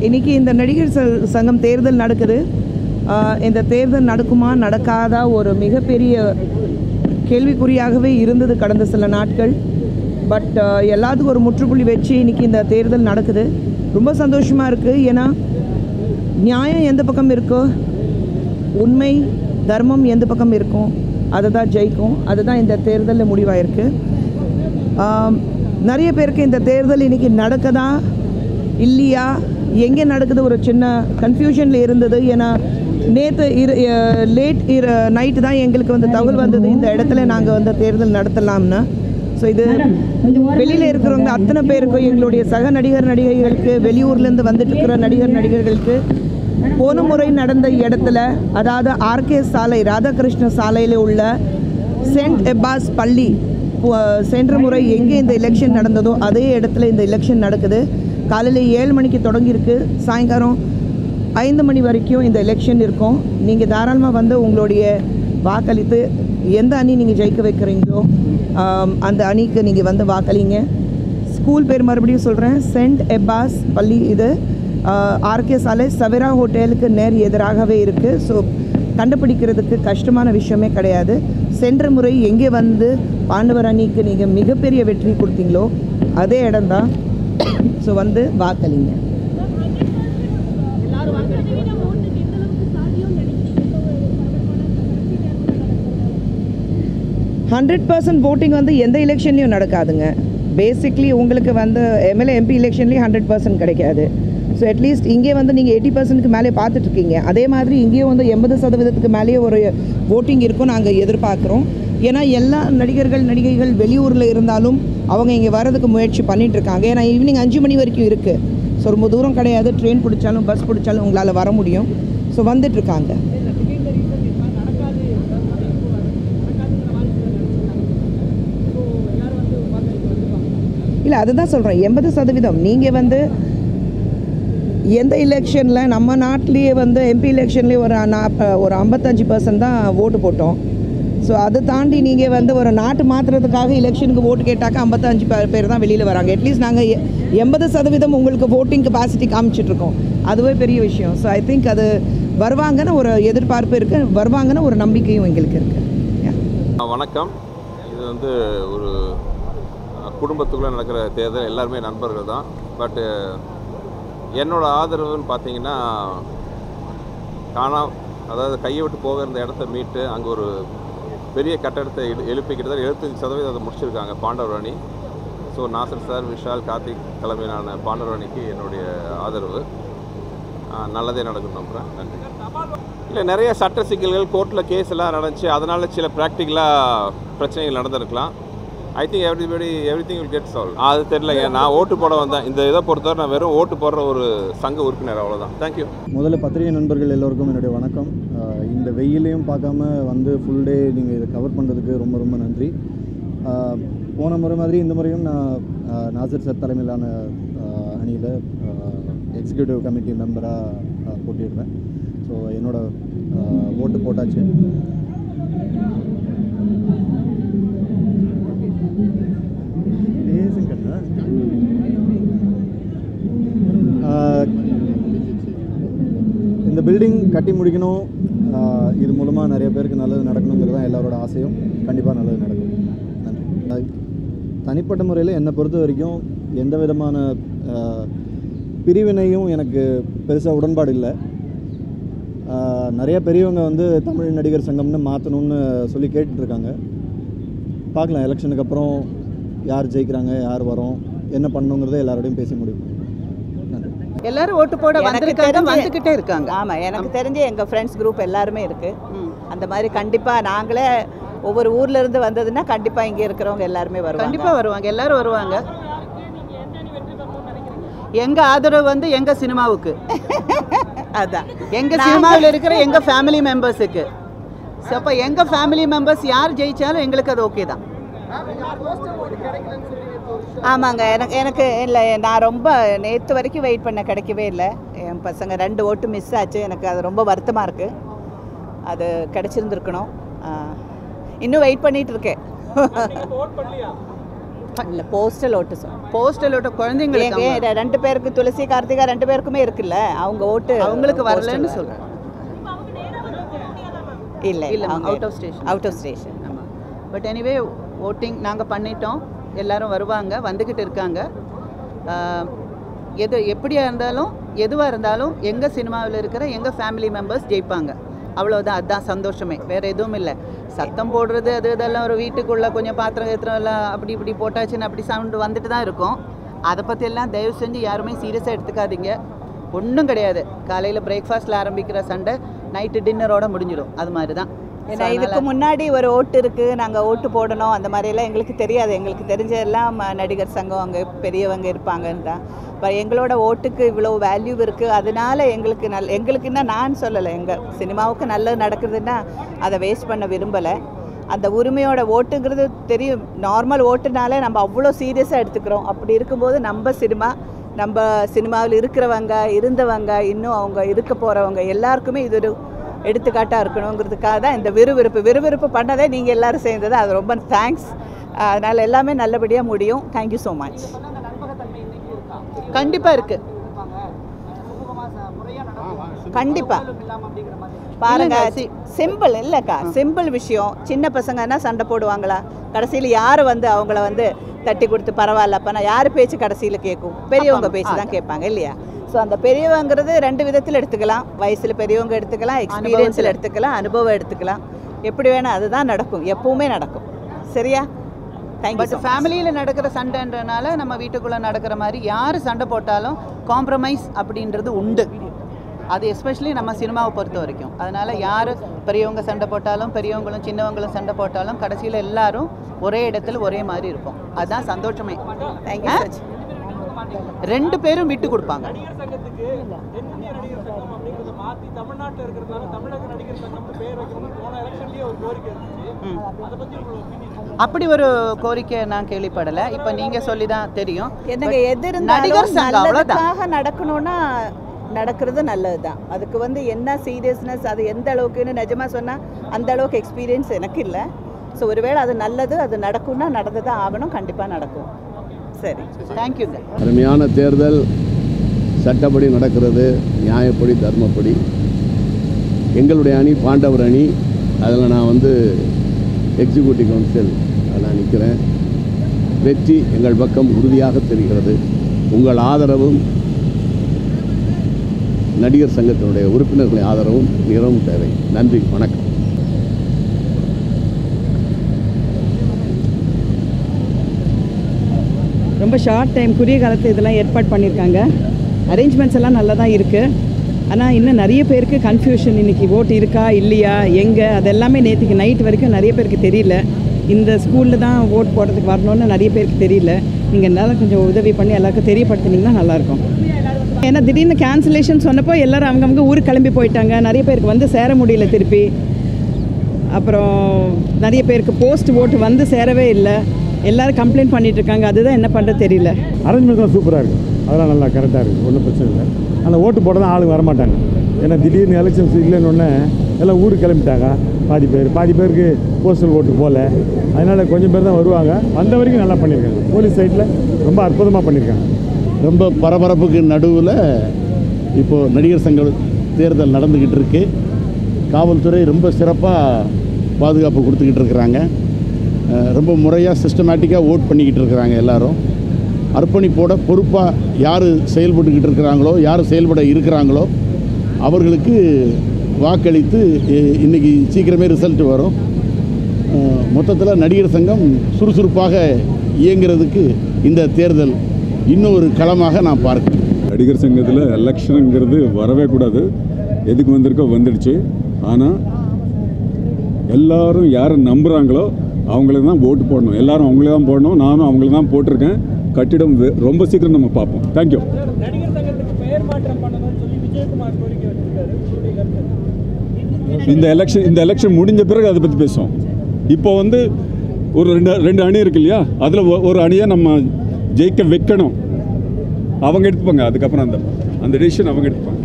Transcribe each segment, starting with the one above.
இன்றைக்கி இந்த நடிகர் சங்கம் தேர்தல் நடக்குது. இந்த தேர்தல் நடக்குமா நடக்காதா ஒரு மிகப்பெரிய கேள்விக்குறியாகவே இருந்தது கடந்த சில நாட்கள். பட் எல்லாத்துக்கும் ஒரு முற்றுப்புள்ளி வச்சு இன்றைக்கி இந்த தேர்தல் நடக்குது. ரொம்ப சந்தோஷமாக இருக்குது. ஏன்னா நியாயம் எந்த பக்கம் இருக்கோ, உண்மை தர்மம் எந்த பக்கம் இருக்கும் அதை தான் ஜெயிக்கும். அதுதான் இந்த தேர்தலில் முடிவாயிருக்கு. நிறைய பேருக்கு இந்த தேர்தல் இன்றைக்கி நடக்குதா இல்லையா, எங்கே நடக்குது ஒரு சின்ன கன்ஃபியூஷனில் இருந்தது. ஏன்னா நேற்று லேட் நைட்டு தான் எங்களுக்கு தகவல் வந்தது இந்த இடத்துல நாங்கள் தேர்தல் நடத்தலாம்னு. ஸோ இது வெளியில் இருக்கிறவங்க அத்தனை பேருக்கும், எங்களுடைய சக நடிகர்களுக்கு, வெளியூர்லேருந்து வந்துட்டுருக்கிற நடிகர்களுக்கு போன முறை நடந்த இடத்துல, அதாவது ஆர்கே சாலை, ராதாகிருஷ்ண சாலையில் உள்ள சென்ட் எப்பாஸ் பள்ளி, சென்ற முறை எங்கே இந்த எலெக்ஷன் நடந்ததோ அதே இடத்துல இந்த எலெக்ஷன் நடக்குது. காலையில் 7 மணிக்கு தொடங்கியிருக்கு. சாயங்காலம் 5 மணி வரைக்கும் இந்த எலெக்ஷன் இருக்கும். நீங்கள் தாராளமாக உங்களுடைய வாக்களித்து எந்த அணி நீங்கள் ஜெயிக்க வைக்கிறீங்களோ அந்த அணிக்கு நீங்கள் வாக்களிங்க. ஸ்கூல் பேர் மறுபடியும் சொல்கிறேன், சென்ட் எப்பாஸ் பள்ளி. இது ஆர்கே சாலை சவேரா ஹோட்டலுக்கு நேர் எதிராகவே இருக்குது. ஸோ கண்டுபிடிக்கிறதுக்கு கஷ்டமான விஷயமே கிடையாது. சென்ற முறை எங்கே பாண்டவர் அணிக்கு நீங்கள் மிகப்பெரிய வெற்றி கொடுத்தீங்களோ அதே இடம்தான். ஸோ வாக்களிங்க. voting எந்த எலெக்ஷன்லையும் நடக்காதுங்க. பேசிக்லி உங்களுக்கு எம்எல்ஏ எம்பி எலெக்ஷன்லேயும் 100% கிடைக்காது. ஸோ அட்லீஸ்ட் இங்கே நீங்கள் 80%க்கு மேலே பார்த்துட்ருக்கீங்க. அதே மாதிரி இங்கேயும் 80% மேலேயே ஒரு voting இருக்கும் நாங்கள் எதிர்பார்க்குறோம். ஏன்னா எல்லா நடிகைகள் வெளியூரில் இருந்தாலும் அவங்க இங்கே வரதுக்கு முயற்சி பண்ணிகிட்ருக்காங்க. ஏன்னா ஈவினிங் 5 மணி வரைக்கும் இருக்குது. ஸோ ரொம்ப தூரம் கிடையாது. ட்ரெயின் பிடிச்சாலும் பஸ் பிடிச்சாலும் உங்களால் வர முடியும். ஸோ வந்துட்டுருக்காங்க. இல்லை, அதுதான் சொல்கிறேன். 80% நீங்கள் எந்த எலெக்ஷனில் நம்ம நாட்டிலேயே எம்பி எலெக்ஷன்லேயே ஒரு 55% தான் ஓட்டு போட்டோம். ஸோ அதை தாண்டி நீங்கள் ஒரு நாட்டு மாற்றுறதுக்காக எலெக்ஷனுக்கு ஓட்டு கேட்டாக்க 55 பேர் தான் வெளியில் வராங்க. அட்லீஸ்ட் நாங்கள் 80% உங்களுக்கு ஓட்டிங் கெப்பாசிட்டி காமிச்சிட்ருக்கோம். அதுவே பெரிய விஷயம். ஸோ ஐ திங்க் அது வருவாங்கன்னு ஒரு எதிர்பார்ப்பு இருக்குது, வருவாங்கன்னு ஒரு நம்பிக்கையும் எங்களுக்கு இருக்குது. வணக்கம். இது ஒரு குடும்பத்துக்குள்ளே நடக்கிற தேர்தல். எல்லாருமே நண்பர்கள் தான். பட்டு என்னோடய ஆதரவுன்னு பார்த்தீங்கன்னா, அதாவது கையை விட்டு போக இருந்த இடத்த மீட்டு அங்கே ஒரு பெரிய கட்டடத்தை எழுப்பி கிட்டத்தட்ட 75% அதை முடிச்சிருக்காங்க பாண்டவர் அணி. ஸோ நாசர் சார், விஷால், கார்த்திக் தலைமையிலான பாண்டவர் அணிக்கு என்னுடைய ஆதரவு. நல்லதே நடக்கும் நம்புகிறேன். நன்றி. இல்லை, நிறைய சட்ட சிக்கல்கள், கோர்ட்டில் கேஸ் எல்லாம் நடந்துச்சு. அதனால் சில ப்ராக்டிக்கலாக பிரச்சனைகள் நடந்திருக்கலாம். I think everything will get solve. அது தெரியலைங்க. நான் ஓட்டு போட வந்தேன். இந்த இதை பொறுத்தவரை நான் வெறும் ஓட்டு போடுற ஒரு சங்க உறுப்பினர், அவ்வளோதான். தேங்க்யூ. முதல்ல பத்திரிகை நண்பர்கள் எல்லோருக்கும் என்னுடைய வணக்கம். இந்த வெயிலையும் பார்க்காம ஃபுல் டே நீங்கள் இதை கவர் பண்ணுறதுக்கு ரொம்ப ரொம்ப நன்றி. போன முறை மாதிரி இந்த முறையும் நான் நாசர் சார் தலைமையிலான அணியில் எக்ஸிக்யூட்டிவ் கமிட்டி மெம்பராக போட்டிடுறேன். ஸோ என்னோடய ஓட்டு போட்டாச்சு. இந்த பில்டிங் கட்டி முடிக்கணும். இது மூலமாக நிறைய பேருக்கு நல்லது நடக்கணுங்கிறது தான் எல்லாரோட ஆசையும். கண்டிப்பாக நல்லது நடக்கும். நன்றி. தனிப்பட்ட முறையில் என்னை பொறுத்த வரைக்கும் எந்த விதமான பிரிவினையும் எனக்கு பெருசாக உடன்பாடு இல்லை. நிறைய பெரியவங்க தமிழ் நடிகர் சங்கம்னு மாற்றணும்னு சொல்லி கேட்டுட்ருக்காங்க. பார்க்கலாம், எலெக்ஷனுக்கு அப்புறம் யார் ஜெயிக்கிறாங்க, யார் வரோம், என்ன பண்ணணுங்கிறத எல்லாரோடையும் பேசி முடியும். எல்லாரும் ஓட்டு போட வந்துக்கிட்டே இருக்காங்க. ஆமாம், எனக்கு தெரிஞ்சு எங்கள் ஃப்ரெண்ட்ஸ் குரூப் எல்லாருமே இருக்குது. அந்த மாதிரி கண்டிப்பாக நாங்களே ஒவ்வொரு ஊர்லேருந்து வந்ததுன்னா கண்டிப்பாக இங்கே இருக்கிறவங்க எல்லாருமே வருவாங்க. கண்டிப்பாக வருவாங்க, எல்லோரும் வருவாங்க. எங்கள் ஆதரவு எங்கள் சினிமாவுக்கு அதான் எங்கள் சினிமாவில் இருக்கிற எங்கள் ஃபேமிலி மெம்பர்ஸுக்கு. ஸோ அப்போ எங்கள் ஃபேமிலி மெம்பர்ஸ் யார் ஜெயித்தாலும் எங்களுக்கு அது ஓகே தான். ஆமாங்க, எனக்கு இல்லை, நான் ரொம்ப நேற்று வரைக்கும் வெயிட் பண்ண, கிடைக்கவே இல்லை. என் பசங்க 2 ஓட்டு மிஸ் ஆச்சு. எனக்கு அது ரொம்ப வருத்தமாக இருக்குது. அது கிடச்சிருந்துருக்கணும். இன்னும் வெயிட் பண்ணிகிட்டு இருக்கேன். இல்லை போஸ்டல் ஓட்டு போஸ்டல் ஓட்டு குழந்தைங்களுக்கு ஏன் 2 பேருக்கு துளசி கார்த்திகா 2 பேருக்குமே இருக்குல்ல அவங்க ஓட்டு அவங்களுக்கு வரலன்னு சொல்கிறேன். இல்லை இல்லை அவுட் ஆஃப் ஸ்டேஷன் ஆமாம். பட் எனிவே ஓட்டிங் நாங்கள் பண்ணிட்டோம். எல்லாரும் வருவாங்க, வந்துக்கிட்டு இருக்காங்க. எப்படியா இருந்தாலும் எதுவாக இருந்தாலும் எங்கள் சினிமாவில் இருக்கிற எங்கள் ஃபேமிலி மெம்பர்ஸ் ஜெயிப்பாங்க. அவ்வளோதான், அதுதான் சந்தோஷமே, வேறு எதுவும் இல்லை. சத்தம் போடுறது அது இதெல்லாம் ஒரு வீட்டுக்குள்ளே கொஞ்சம் பாத்திரம் எல்லாம் அப்படி இப்படி போட்டாச்சுன்னு அப்படி சவுண்டு வந்துட்டு தான் இருக்கும். அதை பற்றியெல்லாம் தயவு செஞ்சு யாருமே சீரியஸாக எடுத்துக்காதீங்க. ஒன்றும் கிடையாது. காலையில் பிரேக்ஃபாஸ்ட்டில் ஆரம்பிக்கிற சண்டை நைட்டு டின்னரோட முடிஞ்சிடும். அது மாதிரி தான். ஏன்னா இதுக்கு முன்னாடி ஒரு ஓட்டு இருக்குது, நாங்கள் ஓட்டு போடணும் அந்த மாதிரியெல்லாம் எங்களுக்கு தெரியாது. எங்களுக்கு தெரிஞ்சதெல்லாம் நடிகர் சங்கம் அங்கே பெரியவங்க இருப்பாங்கன்னு தான். எங்களோட ஓட்டுக்கு இவ்வளோ வேல்யூ இருக்குது. அதனால எங்களுக்குன்னா நான் சொல்லலை, எங்கள் சினிமாவுக்கு நல்லது நடக்குதுன்னா அதை வேஸ்ட் பண்ண விரும்பலை. அந்த உரிமையோட ஓட்டுங்கிறது தெரியும். நார்மல் ஓட்டுனாலே நம்ம அவ்வளோ சீரியஸாக எடுத்துக்கிறோம். அப்படி இருக்கும்போது நம்ம சினிமாவில் இருக்கிறவங்க இருந்தவங்க இன்னும் அவங்க இருக்க போகிறவங்க எல்லாருக்குமே இது ஒரு எடுத்துக்காட்டாக இருக்கணுங்கிறதுக்காக தான் இந்த விறுவிறுப்பு பண்ணதே நீங்கள் எல்லோரும் சேர்ந்தது. அது ரொம்ப தேங்க்ஸ். அதனால் எல்லாமே நல்லபடியாக முடியும். Thank you so much. கண்டிப்பாக இருக்குது, கண்டிப்பாக பாருங்க. சிம்பிள் இல்லைக்கா, சிம்பிள் விஷயம். சின்ன பசங்கன்னா சண்டை போடுவாங்களா? கடைசியில் யார் அவங்கள தட்டி கொடுத்து பரவாயில்ல அப்போ நான் யார் பேச்சு கடைசியில் கேட்கும்? பெரியவங்க பேச்சு தான் கேட்பாங்க இல்லையா? ஸோ அந்த பெரியவங்கிறது 2 விதத்தில் எடுத்துக்கலாம். வயசில் பெரியவங்க எடுத்துக்கலாம், எக்ஸ்பீரியன்ஸில் எடுத்துக்கலாம், அனுபவம் எடுத்துக்கலாம். எப்படி வேணால் அதுதான் நடக்கும், எப்பவுமே நடக்கும். சரியா? பட் ஃபேமிலியில் நடக்கிற சண்டைன்றனால நம்ம வீட்டுக்குள்ளே நடக்கிற மாதிரி யார் சண்டை போட்டாலும் காம்ப்ரமைஸ் அப்படின்றது உண்டு. அது எஸ்பெஷலி நம்ம சினிமாவை பொறுத்த வரைக்கும். அதனால் யார் பெரியவங்க சண்டை போட்டாலும் பெரியவங்களும் சின்னவங்களும் சண்டை போட்டாலும் கடைசியில் எல்லாரும் ஒரே இடத்துல ஒரே மாதிரி இருக்கும். அதுதான் சந்தோஷமே. தேங்க்யூ. 2 பேரும் விட்டு கொடுப்பாங்க. அப்படி ஒரு கோரிக்கை நான் கேள்விப்படலை. இப்போ நீங்கள் சொல்லி தான் தெரியும். என்னங்க எது இருந்தாலும் நல்லதுக்காக நடக்கணும்னா நடக்கிறது நல்லது தான். அதுக்கு என்ன சீரியஸ்னஸ், அது எந்த அளவுக்குன்னு நிஜமாக சொன்னால் அந்த அளவுக்கு எக்ஸ்பீரியன்ஸ் எனக்கு இல்லை. ஸோ ஒருவேளை அது நல்லது, அது நடக்கும்னா நடந்து தான் ஆகணும். கண்டிப்பாக நடக்கும். சரி, தேங்க்யூங்க. அருமையான தேர்தல் சட்டப்படி நடக்கிறது, நியாயப்படி தர்மப்படி. எங்களுடைய அணி பாண்டவர் அணி. அதில் நான் எக்ஸிக்யூட்டிவ் கவுன்சில் நான் நிற்கிறேன். வெற்றி எங்கள் பக்கம் உறுதியாக தெரிகிறது. உங்கள் ஆதரவும் நடிகர் சங்கத்தினுடைய உறுப்பினர்களின் ஆதரவும் மிகவும் தேவை. நன்றி, வணக்கம். ரொம்ப ஷார்ட் டைம், குறுகிய காலத்தில் இதெல்லாம் ஏற்பாடு பண்ணியிருக்காங்க. அரேஞ்ச்மெண்ட்ஸ் எல்லாம் நல்லா தான் இருக்குது. ஆனால் இன்னும் நிறைய பேருக்கு கன்ஃபியூஷன். இன்றைக்கி ஓட்டு இருக்கா இல்லையா, எங்கே, அதெல்லாமே நேற்றுக்கு நைட் வரைக்கும் நிறைய பேருக்கு தெரியல. இந்த ஸ்கூலில் தான் ஓட் போடுறதுக்கு வரணும்னு நிறைய பேருக்கு தெரியல. நீங்கள் என்னால் கொஞ்சம் உதவி பண்ணி எல்லாருக்கும் தெரியப்படுத்தினீங்கன்னா நல்லாயிருக்கும். ஏன்னா திடீர்னு கேன்சலேஷன் சொன்னப்போ எல்லோரும் அவங்கவுங்க ஊருக்கு கிளம்பி போயிட்டாங்க. நிறைய பேருக்கு சேர முடியல திருப்பி. அப்புறம் நிறைய பேருக்கு போஸ்ட் ஓட்டு சேரவே இல்லை. எல்லோரும் கம்ப்ளைண்ட் பண்ணிகிட்ருக்காங்க. அதுதான் என்ன பண்ணுறது தெரியல. அரேஞ்ச்மெண்ட்லாம் சூப்பராக இருக்குது, அதெல்லாம் நல்லா கரெக்டாக இருக்குது, ஒன்றும் பிரச்சனை இல்லை. அந்த ஓட்டு போட தான் ஆளுங்க வரமாட்டாங்க. ஏன்னா திடீர்னு எலெக்ஷன்ஸ் இல்லைன்னொன்னே எல்லாம் ஊருக்கு கிளம்பிட்டாங்க. பாதி பேருக்கு போஸ்டல் ஓட்டு போகல. அதனால் கொஞ்சம் பேர் தான் வருவாங்க. வந்த வரைக்கும் நல்லா பண்ணியிருக்காங்க. போலீஸ் சைடில் ரொம்ப அற்புதமாக பண்ணியிருக்காங்க. ரொம்ப பரபரப்புக்கு நடுவில் இப்போது நடிகர் சங்க தேர்தல் நடந்துக்கிட்டு இருக்கு. காவல்துறை ரொம்ப சிறப்பாக பாதுகாப்பு கொடுத்துக்கிட்டு இருக்கிறாங்க. ரொம்ப முறையாக சிஸ்டமேட்டிக்காக ஓட் பண்ணிக்கிட்டு இருக்கிறாங்க. எல்லோரும் அர்ப்பணிப்போட பொறுப்பாக யார் செயல்பட்டுக்கிட்டு இருக்கிறாங்களோ, யார் செயல்பட இருக்கிறாங்களோ அவர்களுக்கு வாக்களித்து இன்றைக்கி சீக்கிரமே ரிசல்ட் வரும். மொத்தத்தில் நடிகர் சங்கம் சுறுசுறுப்பாக இயங்கிறதுக்கு இந்த தேர்தல் இன்னும் ஒரு களமாக நான் பார்க்கிறேன். நடிகர் சங்கத்தில் எலெக்ஷனுங்கிறது வரவே கூடாது. எதுக்கு வந்திருக்கோ வந்துடுச்சு. ஆனால் எல்லாரும் யாரை நம்புகிறாங்களோ அவங்களுக்கு தான் ஓட்டு போடணும். எல்லாரும் அவங்களே தான் போடணும். நானும் அவங்களுக்கு தான் போட்டிருக்கேன். கட்டிடம் ரொம்ப சீக்கிரம் நம்ம பார்ப்போம். தேங்க்யூ. இந்த எலெக்ஷன் முடிஞ்ச பிறகு அதை பற்றி பேசுவோம். இப்போ ஒரு ரெண்டு அணி இருக்கு இல்லையா, அதில் ஒரு அணியை நம்ம ஜெயிக்க வைக்கணும். அவங்க எடுத்துப்பாங்க. அதுக்கப்புறம் அந்த டிசிஷன் அவங்க எடுத்துப்பாங்க.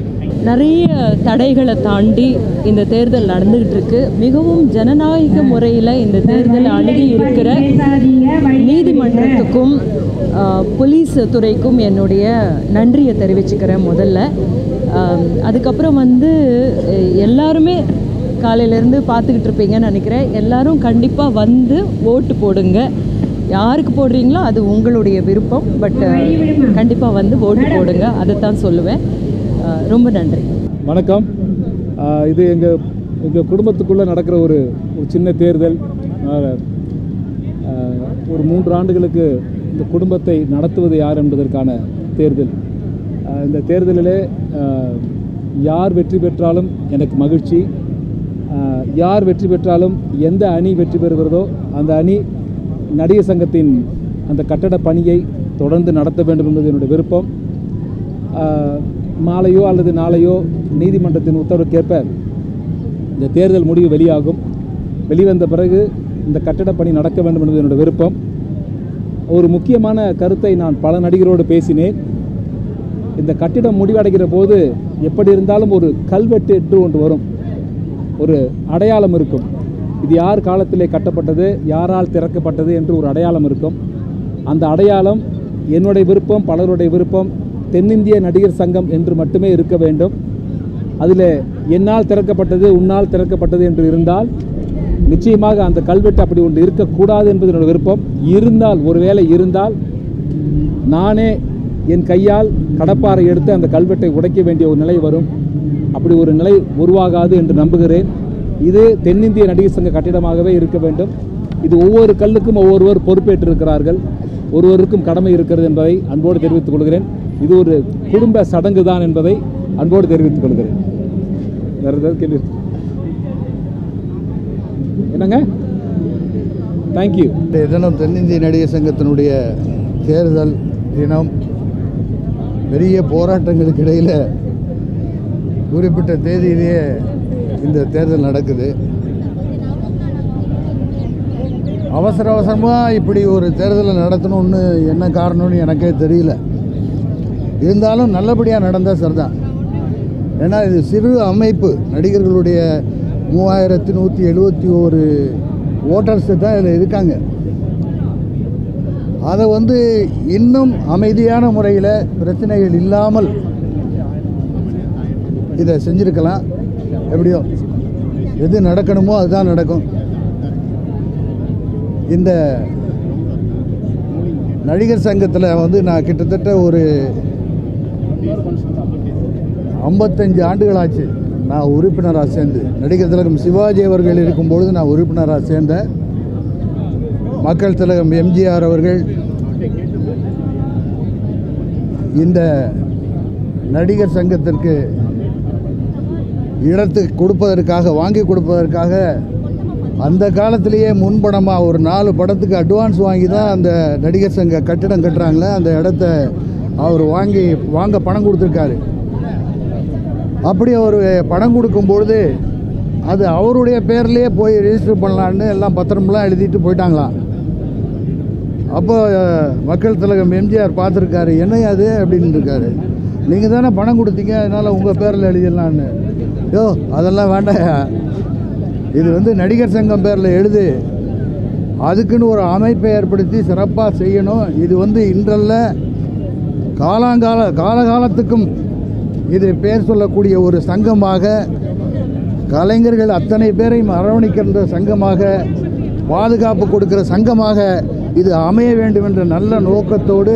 நிறைய தடைகளை தாண்டி இந்த தேர்தல் நடந்துகிட்டு இருக்கு. மிகவும் ஜனநாயக முறையில் இந்த தேர்தல் அணுகி இருக்கிற நீதிமன்றத்துக்கும் போலீஸ் துறைக்கும் என்னுடைய நன்றியை தெரிவிச்சுக்கிறேன் முதல்ல. அதுக்கப்புறம் எல்லாருமே காலையிலேருந்து பார்த்துக்கிட்டு இருப்பீங்கன்னு நினைக்கிறேன். எல்லாரும் கண்டிப்பாக வந்து ஓட்டு போடுங்க. யாருக்கு போடுறீங்களோ அது உங்களுடைய விருப்பம். பட் கண்டிப்பாக வந்து ஓட்டு போடுங்க, அதைத்தான் சொல்லுவேன். ரொம்ப நன்றி. வணக்கம். இது எங்கள் குடும்பத்துக்குள்ளே நடக்கிற ஒரு சின்ன தேர்தல். ஒரு 3 ஆண்டுகளுக்கு இந்த குடும்பத்தை நடத்துவது யார் என்பதற்கான தேர்தல். இந்த தேர்தலிலே யார் வெற்றி பெற்றாலும் எனக்கு மகிழ்ச்சி. யார் வெற்றி பெற்றாலும் எந்த அணி வெற்றி பெறுகிறதோ அந்த அணி நடிகர் சங்கத்தின் அந்த கட்டட பணியை தொடர்ந்து நடத்த வேண்டும் என்பது என்னுடைய விருப்பம். மாலையோ அல்லது நாளையோ நீதிமன்றத்தின் உத்தரவுக்கேற்ப இந்த தேர்தல் முடிவு வெளியாகும். வெளிவந்த பிறகு இந்த கட்டட பணி நடக்க வேண்டும் என்பது என்னுடைய விருப்பம். ஒரு முக்கியமான கருத்தை நான் பல நடிகரோடு பேசினேன். இந்த கட்டிடம் முடிவடைகிற போது எப்படி இருந்தாலும் ஒரு கல்வெட்டு என்று ஒன்று வரும், ஒரு அடையாளம் இருக்கும். இது யார் காலத்திலே கட்டப்பட்டது, யாரால் திறக்கப்பட்டது என்று ஒரு அடையாளம் இருக்கும். அந்த அடையாளம் என்னுடைய விருப்பம், பலருடைய விருப்பம் தென்னிந்திய நடிகர் சங்கம் என்று மட்டுமே இருக்க வேண்டும். அதில் என்னால் திறக்கப்பட்டது, உன்னால் திறக்கப்பட்டது என்று இருந்தால் நிச்சயமாக அந்த கல்வெட்டு அப்படி ஒன்று இருக்கக்கூடாது என்பது என்னோட விருப்பம். இருந்தால், ஒருவேளை இருந்தால், நானே என் கையால் கடப்பாறை எடுத்து அந்த கல்வெட்டை உடைக்க வேண்டிய ஒரு நிலை வரும். அப்படி ஒரு நிலை உருவாகாது என்று நம்புகிறேன். இது தென்னிந்திய நடிகர் சங்க கட்டிடமாகவே இருக்க வேண்டும். இது ஒவ்வொரு கல்லுக்கும் ஒவ்வொருவர் பொறுப்பேற்றிருக்கிறார்கள், ஒருவருக்கும் கடமை இருக்கிறது என்பதை அன்போடு தெரிவித்துக் கொள்கிறேன். இது ஒரு குடும்ப சடங்கு தான் என்பதை அன்போடு தெரிவித்துக் கொள்கிறேன். வேறு ஏதாவது கேள்வி என்னங்க? தேங்க்யூ. தினம் தென்னிந்திய நடிகர் சங்கத்தினுடைய தேர்தல் தினம் பெரிய போராட்டங்களுக்கு இடையில் குறிப்பிட்ட தேதியிலேயே இந்த தேர்தல் நடக்குது. அவசர அவசரமாக இப்படி ஒரு தேர்தலை நடத்தணும்னு என்ன காரணம்னு எனக்கே தெரியல. இருந்தாலும் நல்லபடியாக நடந்தால் சரிதான். ஏன்னா இது சிறு அமைப்பு, நடிகர்களுடைய 3171 ஓட்டர்ஸு தான் இதில் இருக்காங்க. அதை இன்னும் அமைதியான முறையில் பிரச்சனைகள் இல்லாமல் இதை செஞ்சுருக்கலாம். எப்படியோ எது நடக்கணுமோ அதுதான் நடக்கும். இந்த நடிகர் சங்கத்தில் நான் கிட்டத்தட்ட ஒரு 55 ஆண்டுகளாச்சு நான் உறுப்பினராக சேர்ந்து. நடிகர் திலகம் சிவாஜி அவர்கள் இருக்கும்பொழுது நான் உறுப்பினராக சேர்ந்தேன். மக்கள் திலகம் எம்ஜிஆர் அவர்கள் இந்த நடிகர் சங்கத்திற்கு இடத்து கொடுப்பதற்காக, வாங்கி கொடுப்பதற்காக அந்த காலத்திலேயே முன்பணமாக ஒரு 4 படத்துக்கு அட்வான்ஸ் வாங்கி தான் அந்த நடிகர் சங்க கட்டிடம் கட்டுறாங்களே, அந்த இடத்த அவர் வாங்க பணம் கொடுத்துருக்காரு. அப்படி அவர் பணம் கொடுக்கும்பொழுது அது அவருடைய பேர்லேயே போய் ரெஜிஸ்டர் பண்ணலான்னு எல்லாம் பத்திரமெல்லாம் எழுதிட்டு போயிட்டாங்களாம். அப்போ மக்கள் திலகம் எம்ஜிஆர் பார்த்துருக்காரு, என்ன அது அப்படின்னு இருக்காரு. நீங்கள் தானே பணம் கொடுத்தீங்க, அதனால் உங்கள் பேரில் எழுதிடலான்னு. யோ அதெல்லாம் வேண்டாம், இது நடிகர் சங்கம் பேரில் எழுது, அதுக்குன்னு ஒரு அமைப்பை ஏற்படுத்தி சிறப்பாக செய்யணும். இது இன்றல்ல காலகாலத்துக்கும் இது பேர் சொல்லக்கூடிய ஒரு சங்கமாக, கலைஞர்கள் அத்தனை பேரையும் அரவணைக்கின்ற சங்கமாக, பாதுகாப்பு கொடுக்கிற சங்கமாக இது அமைய வேண்டும் என்ற நல்ல நோக்கத்தோடு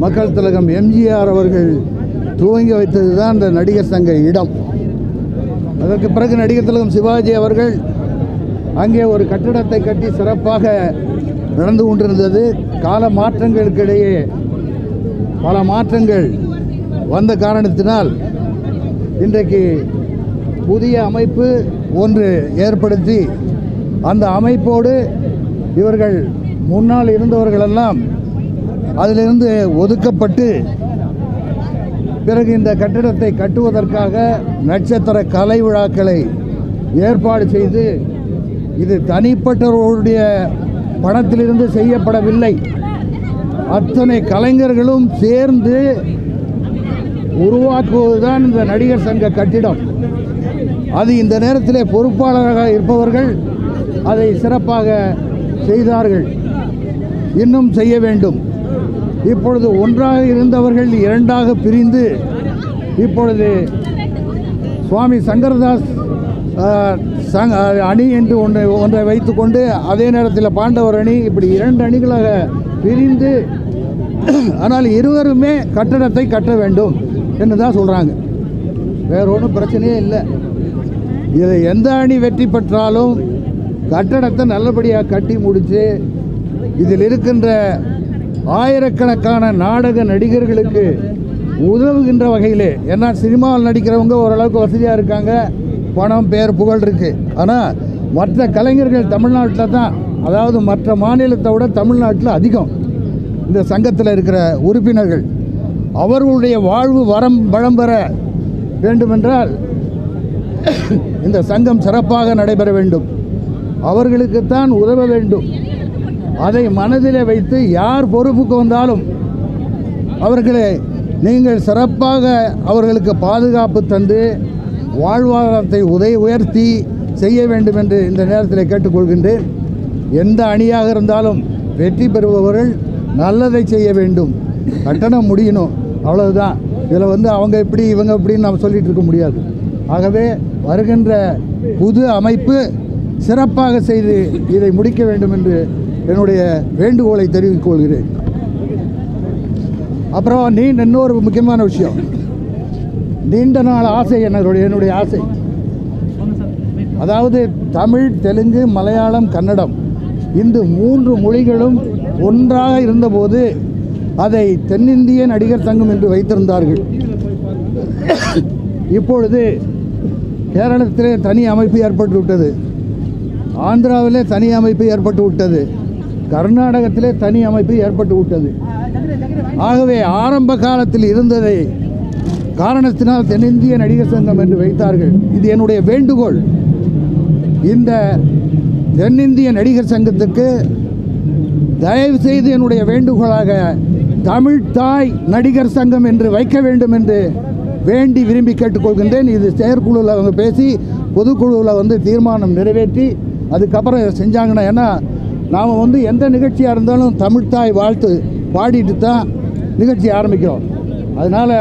மக்கள் திலகம் எம்ஜிஆர் அவர்கள் துவங்கி வைத்தது தான் இந்த நடிகர் சங்க இடம். அதற்கு பிறகு நடிகர் திலகம் சிவாஜி அவர்கள் அங்கே ஒரு கட்டிடத்தை கட்டி சிறப்பாக நடந்து கொண்டிருந்தது. கால மாற்றங்களுக்கிடையே பல மாற்றங்கள் வந்த காரணத்தினால் இன்றைக்கு புதிய அமைப்பு ஒன்று ஏற்படுத்தி, அந்த அமைப்போடு இவர்கள் முன்னால் இருந்தவர்களெல்லாம் அதிலிருந்து ஒதுக்கப்பட்டு, பிறகு இந்த கட்டிடத்தை கட்டுவதற்காக நட்சத்திர கலை விழாக்களை ஏற்பாடு செய்து, இது தனிப்பட்டவர்களுடைய பணத்திலிருந்து செய்யப்படவில்லை, அத்தனை கலைஞர்களும் சேர்ந்து உருவாக்குவதுதான் இந்த நடிகர் சங்க கட்டிடம். அது இந்த நேரத்திலே பொறுப்பாளராக இருப்பவர்கள் அதை சிறப்பாக செய்தார்கள், இன்னும் செய்ய வேண்டும். இப்பொழுது ஒன்றாக இருந்தவர்கள் இரண்டாக பிரிந்து இப்பொழுது சுவாமி சங்கரதாஸ் அணி என்று ஒன்றை வைத்துக்கொண்டு அதே நேரத்தில் பாண்டவர் அணி, இப்படி இரண்டு அணிகளாக பிரிந்து, ஆனால் இருவருமே கட்டடத்தை கட்ட வேண்டும் என்று தான் சொல்கிறாங்க. வேற ஒன்றும் பிரச்சனையே இல்லை. இதை எந்த அணி வெற்றி பெற்றாலும் கட்டடத்தை நல்லபடியாக கட்டி முடித்து இதில் இருக்கின்ற ஆயிரக்கணக்கான நாடக நடிகர்களுக்கு உதவுகின்ற வகையிலே, ஏன்னா சினிமாவில் நடிக்கிறவங்க ஓரளவுக்கு வசதியாக இருக்காங்க, பணம் பேர் புகழ் இருக்குது. ஆனால் மற்ற கலைஞர்கள் தமிழ்நாட்டில் தான், அதாவது மற்ற மாநிலத்தை விட தமிழ்நாட்டில் அதிகம் இந்த சங்கத்தில் இருக்கிற உறுப்பினர்கள். அவர்களுடைய வாழ்வு வளம் பெற வேண்டுமென்றால் இந்த சங்கம் சிறப்பாக நடைபெற வேண்டும், அவர்களுக்குத்தான் உதவ வேண்டும். அதை மனதிலே வைத்து யார் பொறுப்புக்கு வந்தாலும் அவர்களை நீங்கள் சிறப்பாக அவர்களுக்கு பாதுகாப்பு தந்து வாழ்வாதாரத்தை உயர்த்தி செய்ய வேண்டும் என்று இந்த நேரத்தில் கேட்டுக்கொள்கின்றேன். எந்த அணியாக இருந்தாலும் வெற்றி பெறுபவர்கள் நல்லதை செய்ய வேண்டும், கட்டணம் முடியணும், அவ்வளவுதான். இதில் அவங்க இப்படி இவங்க இப்படின்னு நம்ம சொல்லிட்டு இருக்க முடியாது. ஆகவே வருகின்ற புது அமைப்பு சிறப்பாக செய்து இதை முடிக்க வேண்டும் என்று என்னுடைய வேண்டுகோளை தெரிவித்துக் கொள்கிறேன். அப்புறம் இன்னொரு முக்கியமான விஷயம், நீண்ட நாள் ஆசை, என்னுடைய ஆசை, அதாவது தமிழ், தெலுங்கு, மலையாளம், கன்னடம் இந்த 3 மொழிகளும் ஒன்றாக இருந்தபோது அதை தென்னிந்திய நடிகர் சங்கம் என்று வைத்திருந்தார்கள். இப்பொழுது கேரளத்திலே தனி அமைப்பு ஏற்பட்டு விட்டது, ஆந்திராவிலே தனி அமைப்பு ஏற்பட்டு விட்டது, கர்நாடகத்திலே தனி அமைப்பு ஏற்பட்டு விட்டது. ஆகவே ஆரம்ப காலத்தில் இருந்ததை காரணத்தினால் தென்னிந்திய நடிகர் சங்கம் என்று வைத்தார்கள். இது என்னுடைய வேண்டுகோள். இந்த தென்னிந்திய நடிகர் சங்கத்துக்கு தயவு செய்து என்னுடைய வேண்டுகோளாக தமிழ் தாய் நடிகர் சங்கம் என்று வைக்க வேண்டும் என்று வேண்டி விரும்பி கேட்டுக்கொள்கின்றேன். இது செயற்குழுவில் அவங்க பேசி பொதுக்குழுவில் தீர்மானம் நிறைவேற்றி அதுக்கப்புறம் இதை செஞ்சாங்கன்னா, ஏன்னா நாம் எந்த நிகழ்ச்சியாக இருந்தாலும் தமிழ்தாய் வாழ்த்து பாடிட்டு தான் நிகழ்ச்சி ஆரம்பிக்கிறோம். அதனால்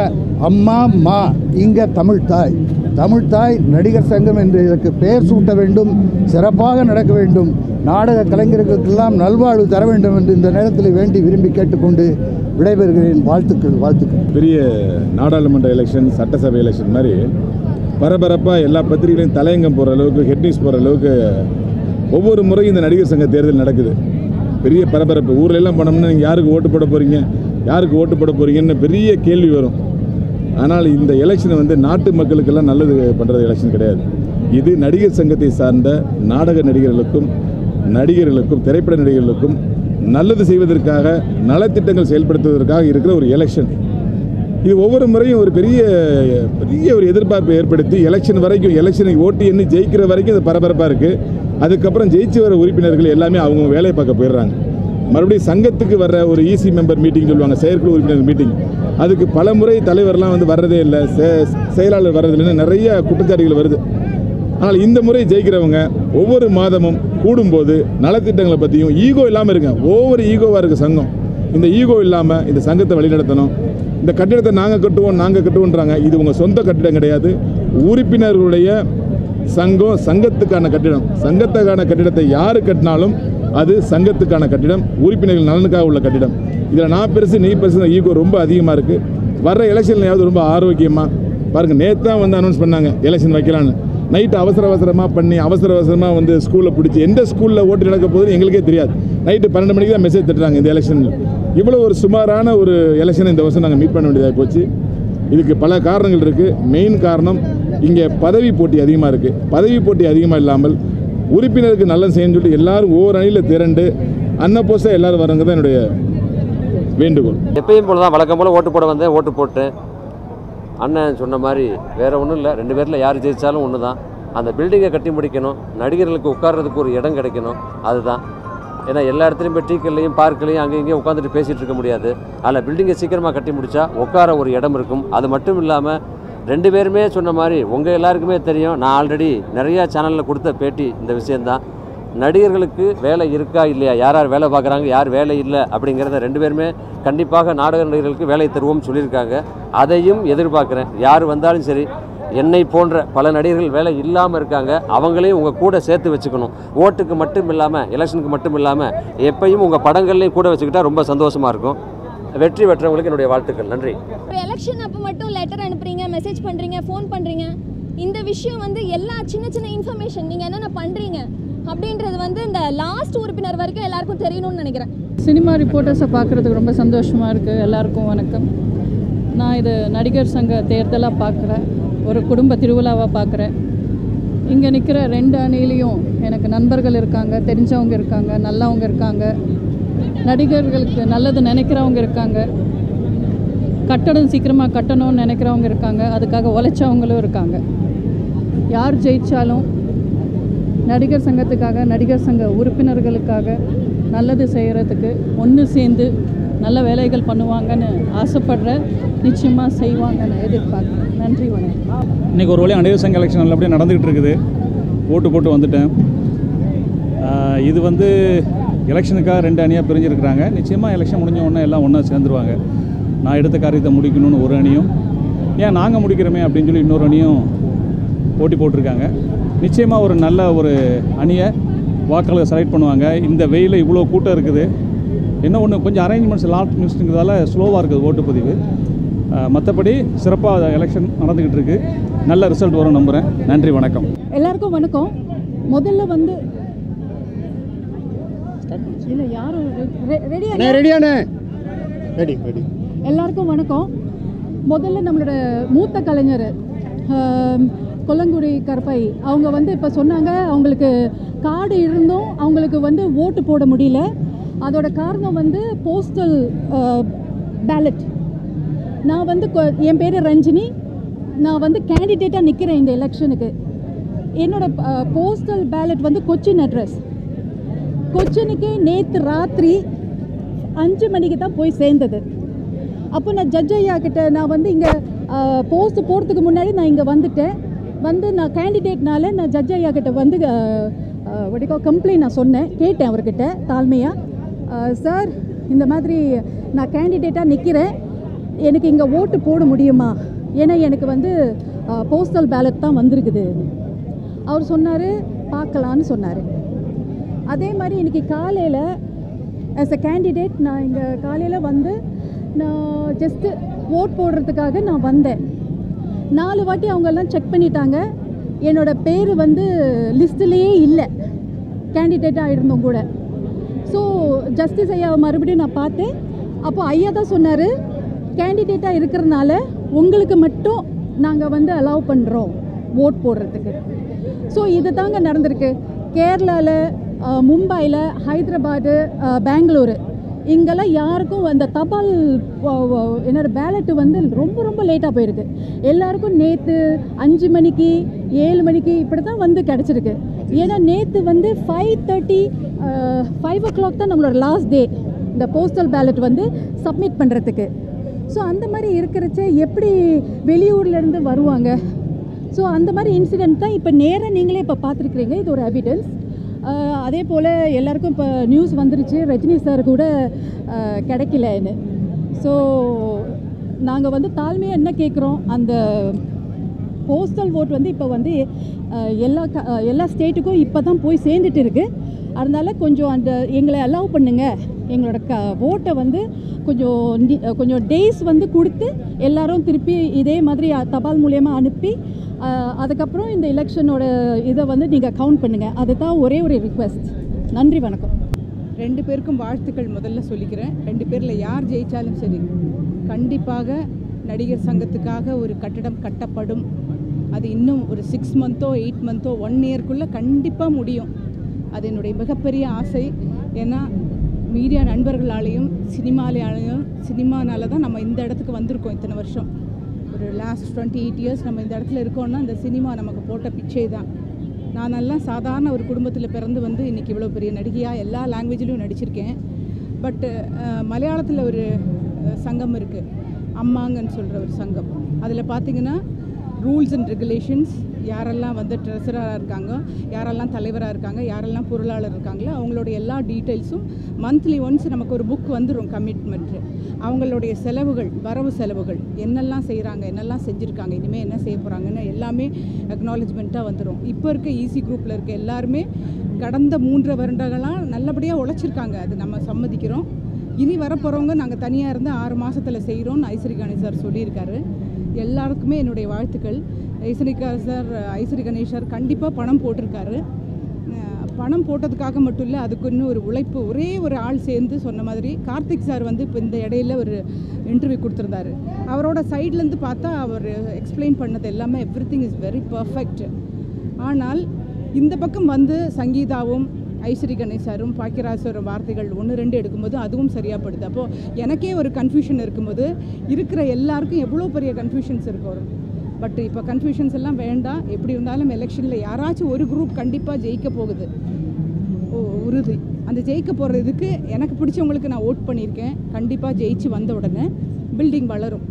அம்மா மா இங்கே தமிழ்தாய் நடிகர் சங்கம் என்று இதற்கு பெயர் சூட்ட வேண்டும், சிறப்பாக நடக்க வேண்டும், நாடக கலைஞர்களுக்கெல்லாம் நல்வாழ்வு தர வேண்டும் என்று இந்த நேரத்தில் வேண்டி விரும்பி கேட்டுக்கொண்டு விடைபெறுகிறேன். வாழ்த்துக்கள். பெரிய நாடாளுமன்ற எலெக்ஷன், சட்டசபை எலெக்ஷன் மாதிரி பரபரப்பாக எல்லா பத்திரிகைகளையும் தலையங்கம் போகிற அளவுக்கு, ஹெட்னியூஸ் போகிற அளவுக்கு ஒவ்வொரு முறையும் இந்த நடிகர் சங்க தேர்தல் நடக்குது. பெரிய பரபரப்பு. ஊரில் எல்லாம் போனோம்னா நீங்கள் யாருக்கு ஓட்டு போட போகிறீங்கன்னு பெரிய கேள்வி வரும். ஆனால் இந்த எலெக்ஷனை நாட்டு மக்களுக்கெல்லாம் நல்லது பண்ணுறது எலெக்ஷன் கிடையாது. இது நடிகர் சங்கத்தை சார்ந்த நாடக நடிகர்களுக்கும் திரைப்பட நடிகர்களுக்கும் நல்லது செய்வதற்காக, நலத்திட்டங்கள் செயல்படுத்துவதற்காக இருக்கிற ஒரு எலெக்ஷன். இது ஒவ்வொரு முறையும் ஒரு பெரிய ஒரு எதிர்பார்ப்பை ஏற்படுத்தி எலெக்ஷனை ஓட்டு எண்ணி ஜெயிக்கிற வரைக்கும் இது பரபரப்பாக இருக்குது. அதுக்கப்புறம் ஜெயிச்சு வர உறுப்பினர்கள் எல்லாமே அவங்க வேலையை பார்க்க போயிடுறாங்க. மறுபடியும் சங்கத்துக்கு வர்ற ஒரு இசி மெம்பர் மீட்டிங் சொல்லுவாங்க, செயற்குழு உறுப்பினர் மீட்டிங், அதுக்கு பல முறை தலைவர்லாம் வர்றதே இல்லை, செயலாளர் வர்றதில்லைன்னு நிறைய குற்றச்சாட்டுகள் வருது. ஆனால் இந்த முறை ஜெயிக்கிறவங்க ஒவ்வொரு மாதமும் கூடும்போது நலத்திட்டங்களை பற்றியும் ஈகோ இல்லாமல் இருக்காங்க. ஒவ்வொரு ஈகோவாக இருக்குது சங்கம். இந்த ஈகோ இல்லாமல் இந்த சங்கத்தை வழிநடத்தணும். இந்த கட்டிடத்தை நாங்கள் கட்டுவோன்றாங்க. இது உங்கள் சொந்த கட்டிடம் கிடையாது, உறுப்பினர்களுடைய சங்கம், சங்கத்துக்கான கட்டிடத்தை யார் கட்டினாலும் அது சங்கத்துக்கான கட்டிடம், உறுப்பினர்கள் நலனுக்காக உள்ள கட்டிடம். இதில் நான் பெருசு நீ பெருசு ஈகோ ரொம்ப அதிகமாக இருக்குது. வர்ற எலெக்ஷன்லையாவது ரொம்ப ஆரோக்கியமாக பாருங்கள். நேற்று தான் அனௌன்ஸ் பண்ணாங்க எலெக்ஷன் வைக்கலான்னு. நைட்டு அவசரமாக பண்ணி அவசரமாக ஸ்கூலில் பிடிச்சி எந்த ஸ்கூலில் ஓட்டு நடக்க போகுதுன்னு எங்களுக்கே தெரியாது. நைட்டு 12 மணிக்கு தான் மெசேஜ் தட்டுறாங்க இந்த எலெக்ஷன். இவ்வளோ ஒரு சுமாரான ஒரு எலெக்ஷனை இந்த வருஷம் நாங்கள் மீட் பண்ண வேண்டியதாக போச்சு. இதுக்கு பல காரணங்கள் இருக்குது. மெயின் காரணம் இங்கே பதவி போட்டி அதிகமாக இருக்குது. பதவி போட்டி அதிகமாக இல்லாமல் உறுப்பினருக்கு நல்லது செய்யணும்னு சொல்லிட்டு எல்லாரும் ஒவ்வொரு அணியில் திரண்டு அன்னப்போஸ்டாக எல்லோரும் வரங்க தான் என்னுடைய வேண்டுகோள். எப்பயும் போல தான் வழக்கம் போல் ஓட்டு போட வந்தேன், ஓட்டு போட்டேன். அண்ணன் சொன்ன மாதிரி வேறு ஒன்றும் இல்லை, 2 பேரில் யார் ஜெயித்தாலும் ஒன்று தான். அந்த பில்டிங்கை கட்டி முடிக்கணும், நடிகர்களுக்கு உட்கார்றதுக்கு ஒரு இடம் கிடைக்கணும், அதுதான். ஏன்னா எல்லா இடத்துலையும் போய் டீக்கல்லையும் பார்க்கலையும் அங்கே இங்கேயும் உட்காந்துட்டு பேசிகிட்டு இருக்க முடியாது. அதில் பில்டிங்கை சீக்கிரமாக கட்டி முடித்தா உட்கார ஒரு இடம் இருக்கும். அது மட்டும் இல்லாமல் 2 பேருமே சொன்ன மாதிரி உங்கள் எல்லாருக்குமே தெரியும், நான் ஆல்ரெடி நிறையா சேனலில் கொடுத்த பேட்டி இந்த விஷயந்தான். நடிகர்களுக்கு வேலை இருக்கா இல்லையா, யார் யார் வேலை பார்க்குறாங்க, யார் வேலை இல்லை அப்படிங்கிறத 2 பேருமே கண்டிப்பாக நாடக நடிகர்களுக்கு வேலை தருவோம்னு சொல்லியிருக்காங்க. அதையும் எதிர்பார்க்குறேன். யார் வந்தாலும் சரி, என்னை போன்ற பல நடிகர்கள் வேலை இல்லாமல் இருக்காங்க, அவங்களையும் உங்கள் கூட சேர்த்து வச்சுக்கணும். ஓட்டுக்கு மட்டும் இல்லாமல், எலெக்ஷனுக்கு மட்டும் இல்லாமல் எப்பயும் உங்கள் படங்கள்லையும் கூட வச்சுக்கிட்டா ரொம்ப சந்தோஷமாக இருக்கும். வெற்றி பெற்றவங்களுக்கு என்னுடைய வாழ்த்துக்கள். நன்றி. எலெக்ஷன் அப்போ மட்டும் லெட்டர் அனுப்புறீங்க, மெசேஜ் பண்ணுறீங்க, ஃபோன் பண்ணுறீங்க. இந்த விஷயம் வந்து எல்லா சின்ன சின்ன இன்ஃபர்மேஷன் நீங்கள் என்னென்ன பண்ணுறீங்க அப்படின்றது வந்து இந்த லாஸ்ட் உறுப்பினர் வரைக்கும் எல்லாருக்கும் தெரியணும்னு நினைக்கிறேன். சினிமா ரிப்போர்ட்டர்ஸை பார்க்குறதுக்கு ரொம்ப சந்தோஷமாக இருக்குது. எல்லாருக்கும் வணக்கம். நான் இது நடிகர் சங்க தேர்தலாக பார்க்குறேன், ஒரு குடும்ப திருவிழாவாக பார்க்குறேன். இங்கே நிற்கிற 2 அணியிலையும் எனக்கு நண்பர்கள் இருக்காங்க, தெரிஞ்சவங்க இருக்காங்க, நல்லவங்க இருக்காங்க, நடிகர்களுக்கு நல்லது நினைக்கிறவங்க இருக்காங்க, கட்டடம் சீக்கிரமாக கட்டணும்னு நினைக்கிறவங்க இருக்காங்க, அதுக்காக உழைச்சவங்களும் இருக்காங்க. யார் ஜெயித்தாலும் நடிகர் சங்கத்துக்காக, நடிகர் சங்க உறுப்பினர்களுக்காக நல்லது செய்கிறதுக்கு ஒன்று சேர்ந்து நல்ல வேலைகள் பண்ணுவாங்கன்னு ஆசைப்படுறேன். நிச்சயமாக செய்வாங்கன்னு எதிர்பார்க்குறேன். நன்றி, வணக்கம். இன்றைக்கி ஒரு வழியாக நடிகர் சங்க எலெக்ஷன் நல்லபடியாக நடந்துக்கிட்டு இருக்குது. ஓட்டு போட்டு வந்துட்டேன். இது வந்து எலெக்ஷனுக்காக 2 அணியாக பிரிஞ்சிருக்கிறாங்க. நிச்சயமாக எலெக்ஷன் முடிஞ்ச உடனே எல்லாம் ஒன்றா சேர்ந்துருவாங்க. நான் எடுத்த காரியத்தை முடிக்கணும்னு ஒரு அணியும், ஏன் நாங்கள் முடிக்கிறோமே அப்படின்னு சொல்லி இன்னொரு அணியும் போட்டி போட்டிருக்காங்க. நிச்சயமாக ஒரு நல்ல ஒரு அணியை வாக்காளர்கள் செலக்ட் பண்ணுவாங்க. இந்த வெயிலில் இவ்வளோ கூட்டம் இருக்குது. என்ன ஒன்று, கொஞ்சம் அரேஞ்ச்மெண்ட்ஸ் லாஸ்ட் மினிட்ங்கிறதால ஸ்லோவாக இருக்குது ஓட்டுப்பதிவு. மற்றபடி சிறப்பாக எலெக்ஷன் நடந்துக்கிட்டு இருக்குது. நல்ல ரிசல்ட் வரும் நம்புகிறேன். நன்றி, வணக்கம். எல்லாருக்கும் வணக்கம். முதல்ல வந்து இல்லை யாரும் ரெடி. எல்லாருக்கும் வணக்கம். முதல்ல நம்மளோட மூத்த கலைஞர் கொல்லங்குடி கருப்பை அவங்க வந்து இப்போ சொன்னாங்க, அவங்களுக்கு கார்டு இருந்தும் அவங்களுக்கு வந்து ஓட்டு போட முடியல. அதோட காரணம் வந்து போஸ்டல் பேலட். நான் வந்து என் பேர் ரஞ்சினி, நான் வந்து கேண்டிடேட்டாக நிற்கிறேன் இந்த எலெக்ஷனுக்கு. என்னோடய போஸ்டல் பேலட் வந்து கொச்சின் அட்ரஸ். கொச்சினுக்கு நேற்று ராத்திரி 5 மணிக்கு தான் போய் சேர்ந்தது. அப்போ நான் ஜட்ஜ் ஐயா கிட்ட நான் வந்து இங்கே போஸ்ட் போகிறதுக்கு முன்னாடி நான் இங்கே வந்துட்டேன். வந்து நான் கேண்டிடேட்னால நான் ஜட்ஜ் ஐயா கிட்ட வந்து கம்ப்ளைண்ட் நான் சொன்னேன், கேட்டேன் அவர்கிட்ட தாழ்மையாக, சார் இந்த மாதிரி நான் கேண்டிடேட்டாக நிற்கிறேன், எனக்கு இங்கே ஓட்டு போட முடியுமா, ஏன்னா எனக்கு வந்து போஸ்டல் பேலட் தான் வந்திருக்குது. அவர் சொன்னார் பார்க்கலான்னு சொன்னார். அதே மாதிரி இன்றைக்கி காலையில் ஆஸ் அ கேண்டிடேட் நான் இங்கே காலையில் வந்து நான் ஜஸ்ட்டு ஓட் போடுறதுக்காக நான் வந்தேன். 4 வாட்டி அவங்கெல்லாம் செக் பண்ணிட்டாங்க. என்னோடய பேர் வந்து லிஸ்ட்டிலேயே இல்லை, கேண்டிடேட்டாக இருந்தோம் கூட. ஸோ ஜஸ்டிஸ் ஐயாவை மறுபடியும் நான் பார்த்தேன். அப்போது ஐயா தான் சொன்னார், கேண்டிடேட்டாக இருக்கிறதுனால உங்களுக்கு மட்டும் நாங்கள் வந்து அலோவ் பண்ணுறோம் ஓட் போடுறதுக்கு. ஸோ இது தாங்க நடந்திருக்கு. கேரளாவில், மும்பையில், ஹைதராபாடு, பெங்களூரு இங்கெல்லாம் யாருக்கும் அந்த தபால் என்னோடய பேலட்டு வந்து ரொம்ப ரொம்ப லேட்டாக போயிருக்கு. எல்லாருக்கும் நேற்று 5 மணிக்கு 7 மணிக்கு இப்படி தான் வந்து கிடச்சிருக்கு. ஏன்னா நேற்று வந்து 5 o'clock தான் நம்மளோட லாஸ்ட் டே இந்த போஸ்டல் பேலட் வந்து சப்மிட் பண்ணுறதுக்கு. ஸோ அந்த மாதிரி இருக்கிறச்ச எப்படி வெளியூர்லேருந்து வருவாங்க? ஸோ அந்த மாதிரி இன்சிடெண்ட் தான் இப்போ நேராக நீங்களே இப்போ பார்த்துருக்குறீங்க. இது ஒரு எவிடன்ஸ். அதே போல் எல்லாருக்கும் இப்போ நியூஸ் வந்துருச்சு, ரஜினி சார் கூட கிடைக்கலன்னு. ஸோ நாங்கள் வந்து தாழ்மையாக என்ன கேட்குறோம், அந்த போஸ்டல் ஓட் வந்து இப்போ வந்து எல்லா ஸ்டேட்டுக்கும் இப்போ தான் போய் சேர்ந்துட்டு இருக்குது. அதனால் கொஞ்சம் அந்த எங்களை அலோவ் பண்ணுங்கள், எங்களோட ஓட்டை வந்து கொஞ்சம் டேஸ் வந்து கொடுத்து எல்லோரும் திருப்பி இதே மாதிரி தபால் மூலயமா அனுப்பி அதுக்கப்புறம் இந்த எலெக்ஷனோட இதை வந்து நீங்கள் கவுண்ட் பண்ணுங்கள். அதுதான் ஒரே ஒரு ரிக்வெஸ்ட். நன்றி, வணக்கம். 2 பேருக்கும் வாழ்த்துக்கள் முதல்ல சொல்லிக்கிறேன். 2 பேரில் யார் ஜெயித்தாலும் சரி, கண்டிப்பாக நடிகர் சங்கத்துக்காக ஒரு கட்டடம் கட்டப்படும். அது இன்னும் ஒரு 6 மந்த்தோ 8 மந்த்தோ 1 இயர்க்குள்ளே கண்டிப்பாக முடியும். அது என்னுடைய மிகப்பெரிய ஆசை. ஏன்னா மீடியா நண்பர்களாலேயும் சினிமானால தான் நம்ம இந்த இடத்துக்கு வந்திருக்கோம். இத்தனை வருஷம், ஒரு லாஸ்ட் 28 இயர்ஸ் நம்ம இந்த இடத்துல இருக்கோம்னா அந்த சினிமா நமக்கு போட்ட பிச்சை தான். நானெல்லாம் சாதாரண ஒரு குடும்பத்தில் பிறந்து வந்து இன்றைக்கி இவ்வளோ பெரிய நடிகையாக எல்லா லாங்குவேஜ்லையும் நடிச்சிருக்கேன். பட்டு மலையாளத்தில் ஒரு சங்கம் இருக்குது, அம்மாங்கன்னு சொல்கிற ஒரு சங்கம். அதில் பார்த்திங்கன்னா ரூல்ஸ் அண்ட் ரெகுலேஷன்ஸ், யாரெல்லாம் வந்து ட்ரெஸராக இருக்காங்க, யாரெல்லாம் தலைவராக இருக்காங்க, யாரெல்லாம் பொருளாளர் இருக்காங்களோ அவங்களுடைய எல்லா டீட்டெயில்ஸும் மந்த்லி ஒன்ஸ் நமக்கு ஒரு புக் வந்துடும், கமிட்மெண்ட்டு. அவங்களுடைய செலவுகள், வரவு செலவுகள், என்னெல்லாம் செய்கிறாங்க, என்னெல்லாம் செஞ்சுருக்காங்க, இனிமேல் என்ன செய்ய போகிறாங்கன்னு எல்லாமே அக்னாலஜ்மெண்ட்டாக வந்துடும். இப்போ இருக்க ஈசி குரூப்பில் இருக்க எல்லாருமே கடந்த 3 வருடங்களாக நல்லபடியாக உழைச்சிருக்காங்க, அது நம்ம சம்மதிக்கிறோம். இனி வரப்போகிறவங்க நாங்கள் தனியாக இருந்து 6 மாதத்தில் செய்கிறோன்னு ஐஸ்வரி கணேஷ் சார் சொல்லியிருக்காரு. எல்லாருக்குமே என்னுடைய வாழ்த்துக்கள். ஐஸ்வரி கணேஷ் சார் கண்டிப்பாக பணம் போட்டிருக்காரு. பணம் போட்டதுக்காக மட்டும் இல்லை, அதுக்கு இன்னும் ஒரு உழைப்பு. ஒரே ஒரு ஆள் சேர்ந்து சொன்ன மாதிரி கார்த்திக் சார் வந்து இப்போ இந்த இடையில ஒரு இன்டர்வியூ கொடுத்துருந்தாரு. அவரோட சைட்லேருந்து பார்த்தா அவர் எக்ஸ்பிளைன் பண்ணது எல்லாமே எவ்ரிதிங் இஸ் வெரி பர்ஃபெக்ட். ஆனால் இந்த பக்கம் வந்து சங்கீதாவும் ஐஸ்வரி கணேஷாரும் பாக்கியராஜோட வார்த்தைகள் 1-2 எடுக்கும்போது அதுவும் சரியாக படுது. அப்போது எனக்கே ஒரு கன்ஃபியூஷன் இருக்கும்போது இருக்கிற எல்லாருக்கும் எவ்வளோ பெரிய கன்ஃபியூஷன்ஸ் இருக்கும். பட் இப்போ கன்ஃபியூஷன்ஸ் எல்லாம் வேண்டாம். எப்படி இருந்தாலும் எலெக்ஷனில் யாராச்சும் ஒரு குரூப் கண்டிப்பாக ஜெயிக்க போகுது, உறுதி. அந்த ஜெயிக்க போகிறதுக்கு எனக்கு பிடிச்சவங்களுக்கு நான் ஓட் பண்ணியிருக்கேன். கண்டிப்பாக ஜெயிச்சு வந்த உடனே பில்டிங் வளரும்.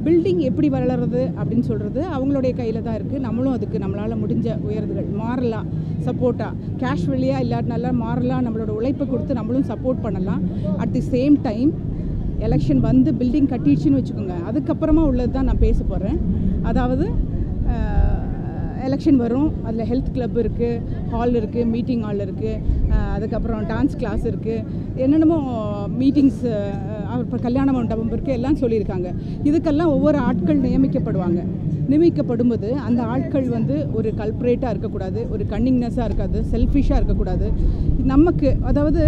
பில்டிங் எப்படி வளர்றது அப்படின்னு சொல்கிறது அவங்களுடைய கையில் தான் இருக்குது. நம்மளும் அதுக்கு நம்மளால் முடிஞ்ச உயர்வுகள் மாறலாம், சப்போர்ட்டாக கேஷ் வழியாக இல்லாட்டினால மாறலாம், நம்மளோட உழைப்பை கொடுத்து நம்மளும் சப்போர்ட் பண்ணலாம். At the same time election வந்து பில்டிங் கட்டிடுச்சுன்னு வச்சுக்கோங்க, அதுக்கப்புறமா உள்ளது தான் நான் பேச போகிறேன். அதாவது எலெக்ஷன் வரும், அதில் ஹெல்த் கிளப் இருக்குது, ஹால் இருக்குது, மீட்டிங் ஹால் இருக்குது, அதுக்கப்புறம் டான்ஸ் கிளாஸ் இருக்குது, என்னென்னமோ மீட்டிங்ஸ், இப்போ கல்யாண மண்டபம் இருக்குது, எல்லாம் சொல்லியிருக்காங்க. இதுக்கெல்லாம் ஒவ்வொரு ஆட்கள் நியமிக்கப்படும்போது அந்த ஆட்கள் வந்து ஒரு கல்ப்ரேட்டாக இருக்கக்கூடாது, ஒரு கன்னிங்னஸாக இருக்காது, செல்ஃபிஷாக இருக்கக்கூடாது. நமக்கு அதாவது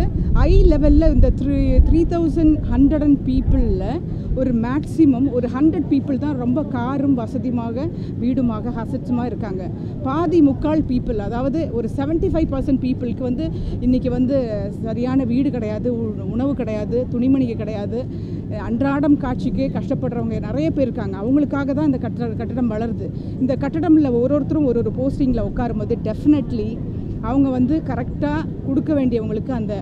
ஐ லெவலில் இந்த 3100 பீப்புளில் ஒரு மேக்ஸிமம் ஒரு 100 பீப்புள் தான் ரொம்ப காரும் வசதியாக வீடுமாக ஹசட்ஸுமாக இருக்காங்க. பாதி முக்கால் பீப்புள், அதாவது ஒரு 75% பீப்புளுக்கு வந்து இன்றைக்கி வந்து சரியான வீடு கிடையாது, உணவு கிடையாது, துணிமணிக்கு கிடையாது, அன்றாடம் காட்சிக்கு கஷ்டப்படுறவங்க நிறைய பேர் இருக்காங்க. அவங்களுக்காக தான் இந்த கட்டடம் வளருது. இந்த கட்டடமில் ஒருத்தரும் ஒரு போஸ்டிங்கில் உட்காரும்போது டெஃபினெட்லி அவங்க வந்து கரெக்டாக கொடுக்க வேண்டியவங்களுக்கு அந்த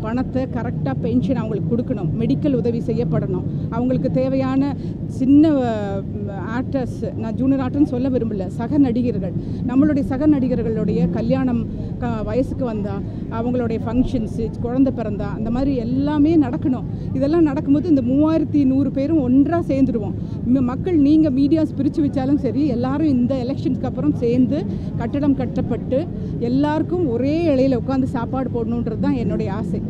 பணத்தை கரெக்டாக பென்ஷன் அவங்களுக்கு கொடுக்கணும், மெடிக்கல் உதவி செய்யப்படணும். அவங்களுக்கு தேவையான சின்ன ஆக்டர்ஸ், நான் ஜூனியர் ஆக்டர்னு சொல்ல விரும்பல, சக நடிகர்கள், நம்மளுடைய சக நடிகர்களுடைய கல்யாணம் வயசுக்கு வந்தால் அவங்களுடைய ஃபங்க்ஷன்ஸு, குழந்தை பிறந்தா, அந்த மாதிரி எல்லாமே நடக்கணும். இதெல்லாம் நடக்கும்போது இந்த 3100 பேரும் ஒன்றாக சேர்ந்துடுவோம். மக்கள் நீங்கள் மீடியாஸ் பிரித்து வச்சாலும் சரி, எல்லாரும் இந்த எலெக்ஷனுக்கு அப்புறம் சேர்ந்து கட்டடம் கட்டப்பட்டு எல்லாருக்கும் ஒரே இலையில் உட்காந்து சாப்பாடு போடணுன்றது தான் என்னுடைய ஆசை.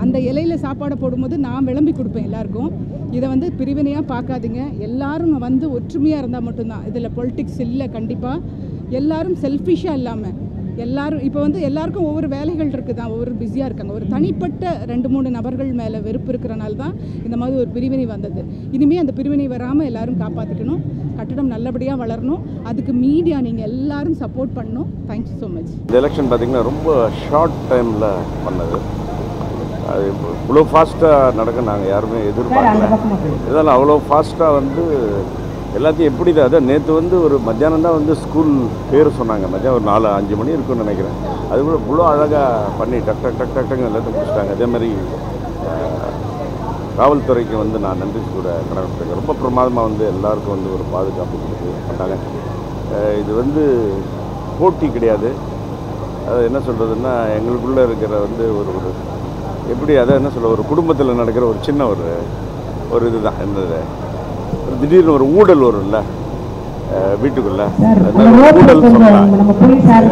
அந்த இலையில் சாப்பாடை போடும்போது நான் விளம்பி கொடுப்பேன் எல்லாருக்கும். இதை வந்து பிரிவினையாக பார்க்காதீங்க, எல்லாரும் வந்து ஒற்றுமையாக இருந்தால் மட்டும்தான். இதில் பொலிட்டிக்ஸ் இல்லை. கண்டிப்பாக எல்லாரும் செல்ஃபிஷாக இல்லாமல் எல்லாரும் இப்போ வந்து எல்லாருக்கும் ஒவ்வொரு வேலைகள் இருக்குது தான், ஒவ்வொரு பிஸியாக இருக்காங்க. ஒரு தனிப்பட்ட 2-3 நபர்கள் மேலே வெறுப்பு இருக்கிறனால தான் இந்த மாதிரி ஒரு பிரிவினை வந்தது. இனிமேல் அந்த பிரிவினை வராமல் எல்லாரும் காப்பாற்றிக்கணும், கட்டடம் நல்லபடியாக வளரணும். அதுக்கு மீடியா நீங்கள் எல்லாரும் சப்போர்ட் பண்ணணும். Thank you so much. இந்த எலெக்ஷன் பார்த்திங்கன்னா ரொம்ப ஷார்ட் டைமில் பண்ணது. அது இவ்வளோ ஃபாஸ்ட்டாக நடக்க நாங்கள் யாருமே எதிர்பார்க்கல. இதெல்லாம் அவ்வளோ ஃபாஸ்ட்டாக வந்து எல்லாத்தையும் எப்படி தான், அதான் நேற்று வந்து ஒரு மத்தியானம் தான் வந்து ஸ்கூல் பேர் சொன்னாங்க, மத்தியானம் ஒரு 4-5 மணி இருக்குன்னு நினைக்கிறேன். அது கூட இவ்வளோ அழகாக பண்ணி டக் டக் டக் டக் டக்குன்னு எல்லாத்தையும் முடிச்சிட்டாங்க. அதே மாதிரி காவல்துறைக்கு வந்து நான் நன்றி கூட கடமைப்பட்டிருக்கேன். ரொம்ப பிரமாதமாக வந்து எல்லாருக்கும் வந்து ஒரு பாதுகாப்பு கொடுத்து பண்ணாங்க. இது வந்து போட்டி கிடையாது. அது என்ன சொல்கிறதுன்னா எங்களுக்குள்ளே இருக்கிற வந்து ஒரு எப்படி அதை என்ன சொல்ல, ஒரு குடும்பத்தில் நடக்கிற ஒரு சின்ன ஒரு இதுதான். என்னது ஒரு திடீர்னு ஒரு ஊழல் வரும்ல வீட்டுக்குள்ளே, ஊழல் சொல்லலாம்,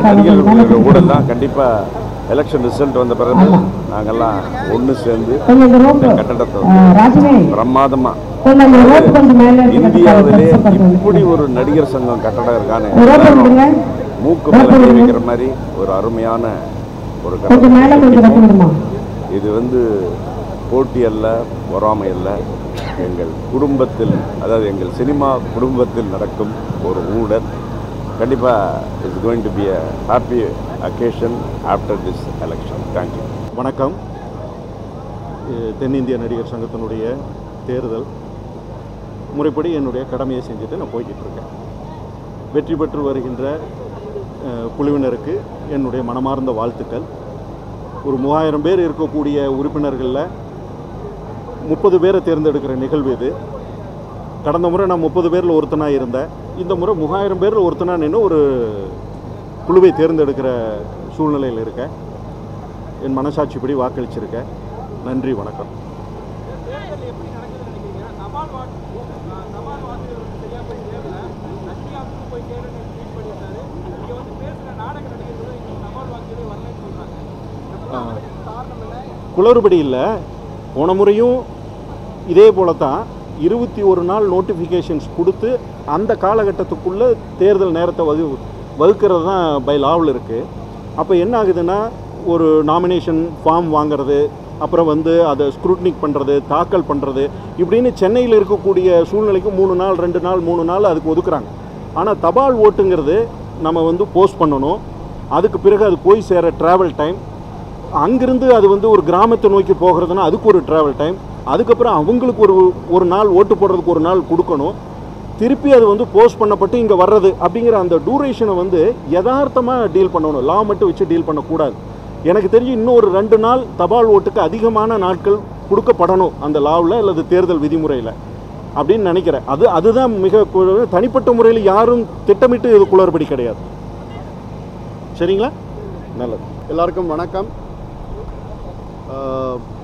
நடிகர்களுக்கு ஊழல் தான். கண்டிப்பாக எலெக்ஷன் ரிசல்ட் வந்த பிறகு நாங்கள்லாம் ஒன்று சேர்ந்து இந்த கட்டடத்தை பிரமாதமாக இந்தியாவிலே இப்படி ஒரு நடிகர் சங்கம் கட்டடம் இருக்கான்னு மூக்கு மேலே வைக்கிற மாதிரி ஒரு அருமையான ஒரு கட்டடம். இது வந்து போட்டி அல்ல, பொறாமை அல்ல, எங்கள் குடும்பத்தில், அதாவது எங்கள் சினிமா குடும்பத்தில் நடக்கும் ஒரு ஊழல். கண்டிப்பாக it's going to be a happy occasion after this election. Thank you. வணக்கம். தென்னிந்திய நடிகர் சங்கத்தினுடைய தேர்தல் முறைப்படி என்னுடைய கடமையை செஞ்சுட்டு நான் போய்கிட்டு இருக்கேன். வெற்றி பெற்று வருகின்ற குழுவினருக்கு என்னுடைய மனமார்ந்த வாழ்த்துக்கள். ஒரு 3000 பேர் இருக்கக்கூடிய உறுப்பினர்களில் 30 பேரை தேர்ந்தெடுக்கிற நிகழ்வு இது. கடந்த முறை நான் 30 பேரில் ஒருத்தனாக இருந்தேன். இந்த முறை 3000 பேரில் ஒருத்தனாக நின்று ஒரு குழுவை தேர்ந்தெடுக்கிற சூழ்நிலையில் இருக்கேன். என் மனசாட்சிப்படி வாக்களிச்சிருக்கேன். நன்றி, வணக்கம். குளறுபடி இல்லை. போன முறையும் இதே போல தான் 21 நாள் நோட்டிஃபிகேஷன்ஸ் கொடுத்து அந்த காலகட்டத்துக்குள்ளே தேர்தல் நேரத்தை வகுக்கிறது தான் பை லாவில் இருக்குது. அப்போ என்ன ஆகுதுன்னா, ஒரு நாமினேஷன் ஃபார்ம் வாங்கிறது, அப்புறம் அதை ஸ்க்ரூட்னிக் பண்ணுறது, தாக்கல் பண்ணுறது, இப்படின்னு சென்னையில் இருக்கக்கூடிய சூழ்நிலைக்கு 3 நாள் 2 நாள் 3 நாள் அதுக்கு ஒதுக்குறாங்க. ஆனால் தபால் ஓட்டுங்கிறது நம்ம போஸ்ட் பண்ணணும். அதுக்கு பிறகு அது போய் சேர ட்ராவல் டைம், அங்கிருந்து அது ஒரு கிராமத்தை நோக்கி போகிறதுனா அதுக்கு ஒரு ட்ராவல் டைம், அதுக்கப்புறம் அவங்களுக்கு ஒரு நாள் ஓட்டு போடுறதுக்கு ஒரு நாள் கொடுக்கணும், திருப்பி அது போஸ்ட் பண்ணப்பட்டு இங்கே வர்றது அப்படிங்கிற அந்த டூரேஷனை யதார்த்தமாக டீல் பண்ணணும். லா மட்டும் வச்சு டீல் பண்ணக்கூடாது. எனக்கு தெரிஞ்சு இன்னும் ஒரு 2 நாள் தபால் ஓட்டுக்கு அதிகமான நாட்கள் கொடுக்கப்படணும் அந்த லாவில் அல்லது தேர்தல் விதிமுறையில் அப்படின்னு நினைக்கிறேன். அதுதான் மிக தனிப்பட்ட முறையில் யாரும் திட்டமிட்டு இது குளறுபடி கிடையாது. சரிங்களா? நல்லது. எல்லாருக்கும் வணக்கம்.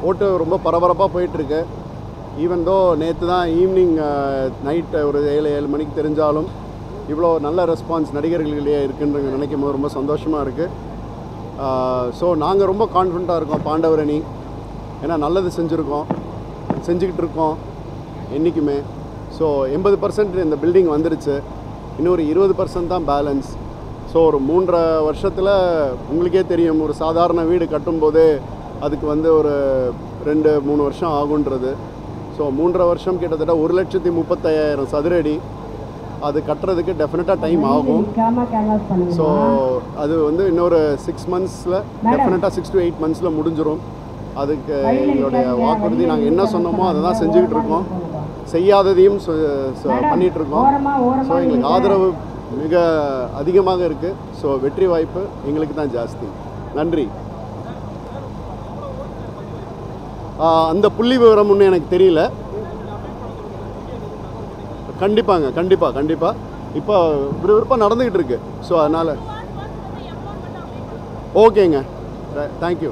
ஓட்டு ரொம்ப பரபரப்பாக போயிட்டுருக்கு. ஈவன் தோ நேற்று தான் ஈவினிங் நைட்டு ஒரு 7 மணிக்கு தெரிஞ்சாலும் இவ்வளோ நல்ல ரெஸ்பான்ஸ் நடிகர்களிலேயே இருக்குன்னு நினைக்கும் போது ரொம்ப சந்தோஷமாக இருக்குது. ஸோ நாங்கள் ரொம்ப கான்ஃபிடண்ட்டாக இருக்கோம் பாண்டவரணி. ஏன்னா நல்லது செஞ்சுக்கிட்டு இருக்கோம் என்றைக்குமே. ஸோ 80% இந்த பில்டிங் வந்துருச்சு. இன்னொரு 20% தான் பேலன்ஸ். ஸோ ஒரு 3.5 வருஷத்தில் உங்களுக்கே தெரியும், ஒரு சாதாரண வீடு கட்டும்போது அதுக்கு ஒரு 2-3 வருஷம் ஆகுன்றது. ஸோ 3.5 வருஷம் கிட்டத்தட்ட 1,35,000 சதுர அடி. அது கட்டுறதுக்கு டெஃபினட்டாக டைம் ஆகும். ஸோ அது இன்னொரு 6 மந்த்ஸில் டெஃபினட்டாக 6 to 8 மந்த்ஸில் முடிஞ்சிடும். அதுக்கு எங்களுடைய வாக்குறுதி. நாங்கள் என்ன சொன்னோமோ அதை தான் செஞ்சுக்கிட்டு இருக்கோம். செய்யாததையும் பண்ணிகிட்ருக்கோம். ஸோ எங்களுக்கு ஆதரவு மிக அதிகமாக இருக்குது. ஸோ வெற்றி வாய்ப்பு எங்களுக்கு தான் ஜாஸ்தி. நன்றி. அந்த புள்ளி விவரம் ஒன்றும் எனக்கு தெரியல. கண்டிப்பாக இப்போ விறுவிறுப்பாக நடந்துக்கிட்டு இருக்கு. ஸோ அதனால் ஓகேங்க. தேங்க்யூ.